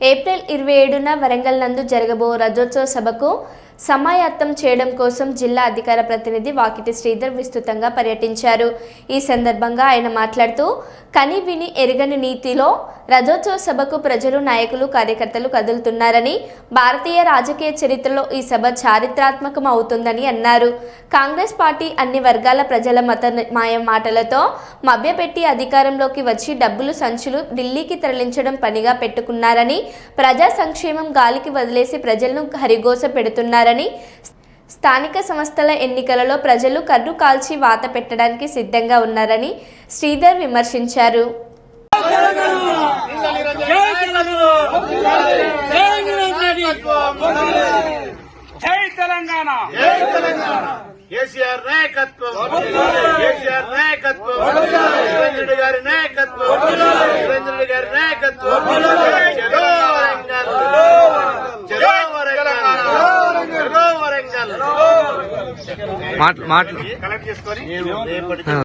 April 27న Warangal నందు జరగబో రజోత్సవ సభకు సమాయత్తం చేయడం కోసం జిల్లా అధికార ప్రతినిధి వాకిటి శ్రీధర్ విస్తృతంగా పర్యటించారు. ఈ సందర్భంగా ఆయన మాట్లాడుతూ కని విని ఎరగని నీతిలో రజోత్సవ సభకు ప్రజలు, నాయకులు, కార్యకర్తలు కదులుతున్నారని, భారతీయ రాజకీయ చరిత్రలో ఈ సభ చారిత్రాత్మకం అవుతుందని అన్నారు. కాంగ్రెస్ పార్టీ అన్ని వర్గాల ప్రజల మాయ మాటలతో మభ్యపెట్టి అధికారంలోకి వచ్చి డబ్బులు సంచులు ఢిల్లీకి తరలించడం పనిగా పెట్టుకున్నారని, ప్రజా సంక్షేమం గాలికి వదిలేసి ప్రజలను హరిగోస పెడుతున్నారని, స్థానిక సంస్థల ఎన్నికలలో ప్రజలు కన్ను కాల్చి వాత పెట్టడానికి సిద్ధంగా ఉన్నారని శ్రీధర్ విమర్శించారు. జై తెలంగాణ, కేసీఆర్ నాయకత్వం, కేసీఆర్ నాయకత్వం, నిరంజన్ గారి నాయకత్వం, నిరంజన్ గారి నాయకత్వం. చలో వరంగల్, చలో వరంగల్, చలో వరంగల్. మాటలు కలెక్ట్ చేసుకొని